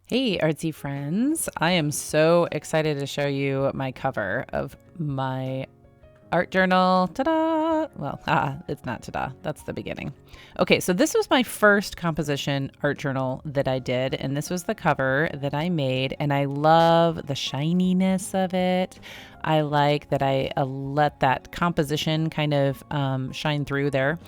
Hey, artsy friends. I am so excited to show you my cover of my art journal. Ta-da! Well, it's not ta-da. That's the beginning. Okay, so this was my first composition art journal that I did, and this was the cover that I made, and I love the shininess of it. I like that I let that composition kind of shine through there.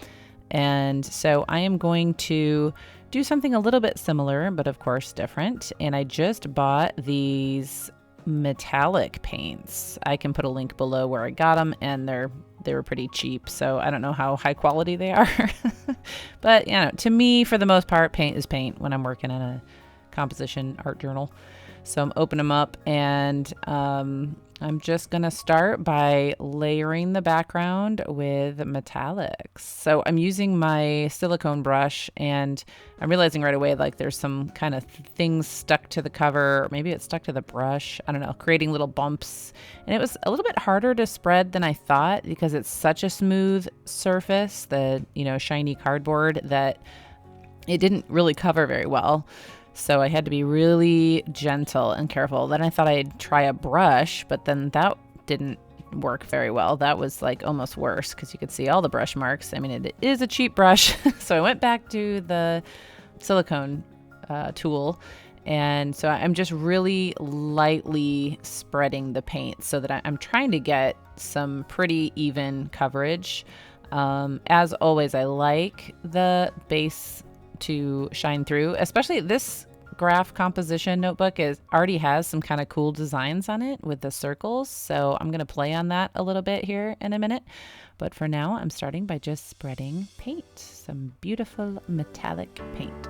And so I am going to do something a little bit similar, but of course different. And I just bought these metallic paints. I can put a link below where I got them, and they were pretty cheap. So I don't know how high quality they are. But, to me, for the most part, paint is paint when I'm working in a composition art journal. So I'm opening them up, and I'm just going to start by layering the background with metallics. So I'm using my silicone brush, and I'm realizing right away, like there's some kind of things stuck to the cover, or maybe it's stuck to the brush. I don't know, creating little bumps. And it was a little bit harder to spread than I thought because it's such a smooth surface, the, shiny cardboard, that it didn't really cover very well. So I had to be really gentle and careful. Then I thought I'd try a brush, but then that didn't work very well. That was like almost worse because you could see all the brush marks. I mean, it is a cheap brush. So I went back to the silicone tool. And so I'm just really lightly spreading the paint so that I'm trying to get some pretty even coverage. As always, I like the base to shine through, especially this graph composition notebook already has some kind of cool designs on it with the circles. So I'm going to play on that a little bit here in a minute. But for now, I'm starting by just spreading paint, some beautiful metallic paint.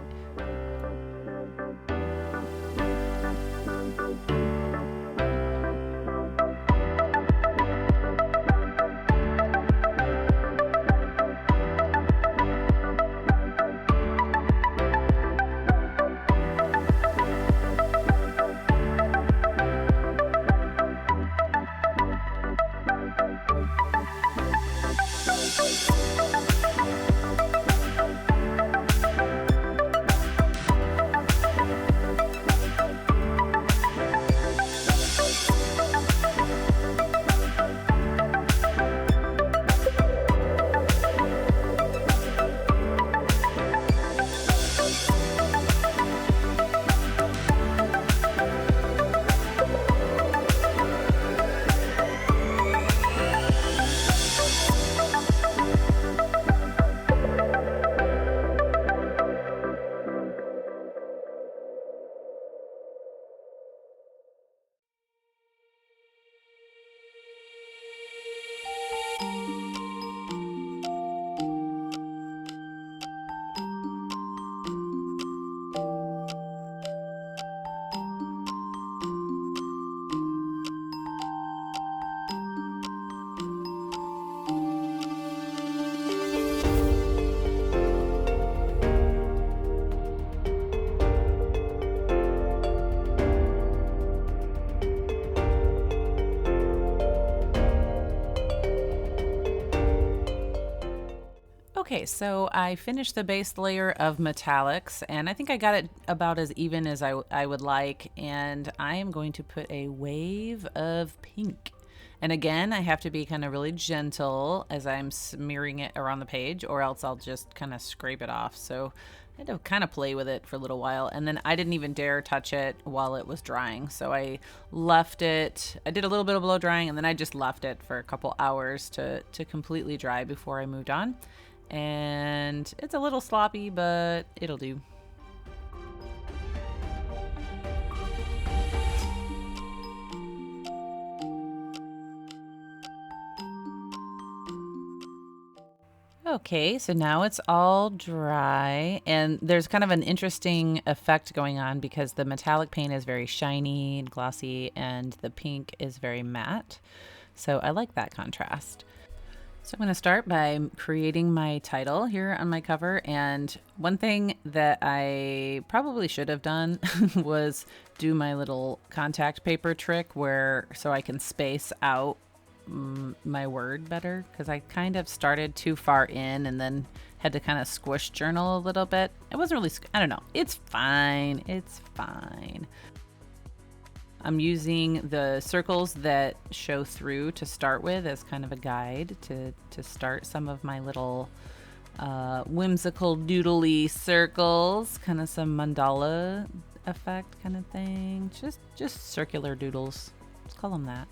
Okay, so I finished the base layer of metallics, and I think I got it about as even as I would like, and I am going to put a wave of pink. And again, I have to be kind of really gentle as I'm smearing it around the page, or else I'll just kind of scrape it off. So I had to kind of play with it for a little while, and then I didn't even dare touch it while it was drying. So I left it, I did a little bit of blow drying, and then I just left it for a couple hours to completely dry before I moved on. And it's a little sloppy, but it'll do. Okay, so now it's all dry, and there's kind of an interesting effect going on because the metallic paint is very shiny and glossy, and the pink is very matte. So I like that contrast. So I'm going to start by creating my title here on my cover. And one thing that I probably should have done was do my little contact paper trick so I can space out my word better, because I kind of started too far in and then Had to kind of squish journal a little bit. It wasn't really, I don't know. It's fine. It's fine. I'm using the circles that show through to start with as kind of a guide to start some of my little whimsical doodly circles, kind of some mandala effect kind of thing. Just circular doodles. Let's call them that.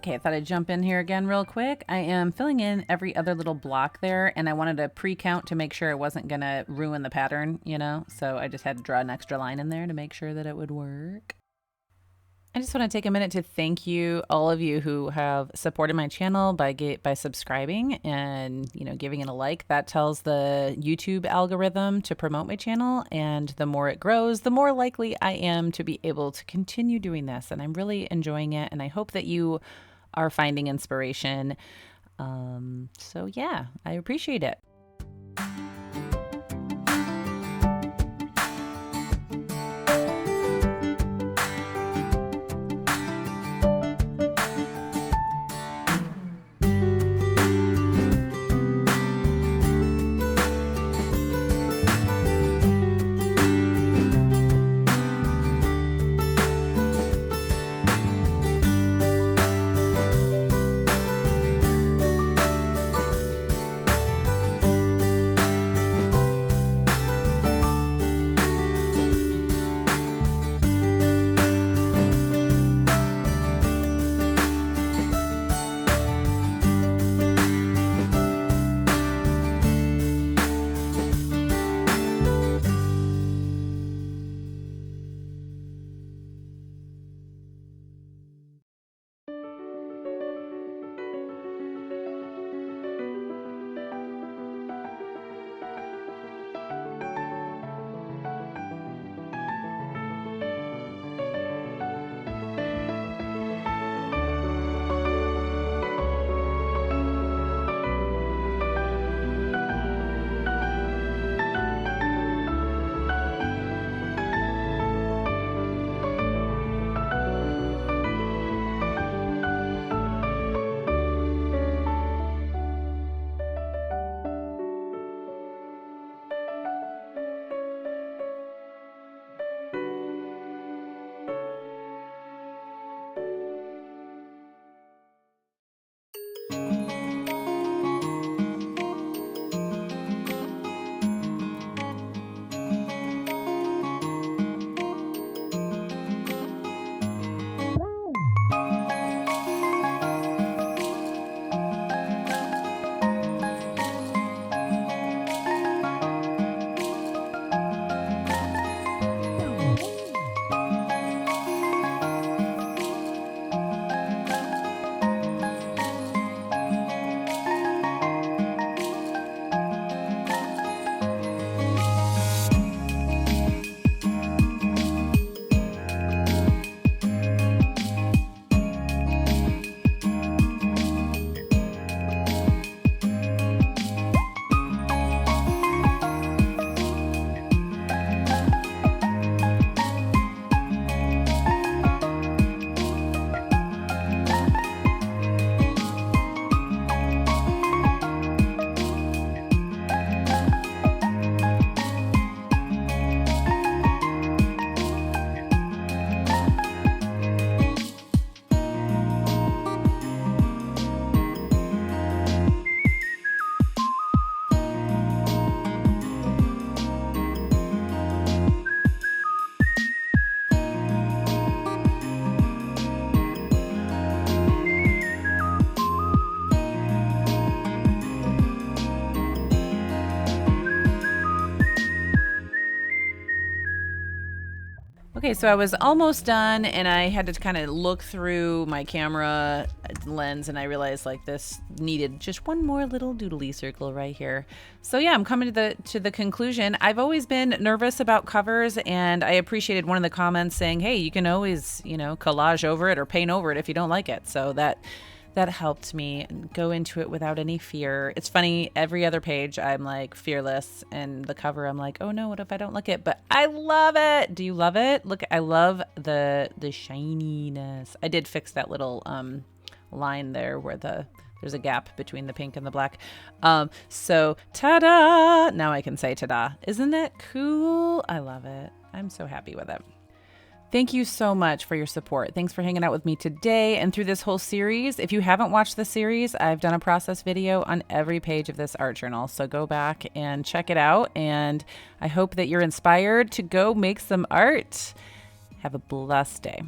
Okay, I thought I'd jump in here again real quick. I am filling in every other little block there, and I wanted to pre-count to make sure it wasn't going to ruin the pattern, you know? So I just had to draw an extra line in there to make sure that it would work. I just want to take a minute to thank you, all of you who have supported my channel by subscribing and, you know, giving it a like. That tells the YouTube algorithm to promote my channel, and the more it grows, the more likely I am to be able to continue doing this. And I'm really enjoying it, and I hope that you are finding inspiration. So yeah, I appreciate it. Okay, so I was almost done and I had to kind of look through my camera lens and I realized like this needed just one more little doodly circle right here. So yeah, I'm coming to the conclusion. I've always been nervous about covers, and I appreciated one of the comments saying, hey, you can always, collage over it or paint over it if you don't like it. So that helped me go into it without any fear. It's funny, every other page I'm like fearless, and the cover I'm like, oh no, what if I don't like it? But I love it. Do you love it? Look, I love the shininess. I did fix that little line there where there's a gap between the pink and the black. So ta-da! Now I can say ta-da. Isn't it cool? I love it. I'm so happy with it. Thank you so much for your support. Thanks for hanging out with me today and through this whole series. If you haven't watched the series, I've done a process video on every page of this art journal. So go back and check it out. And I hope that you're inspired to go make some art. Have a blessed day.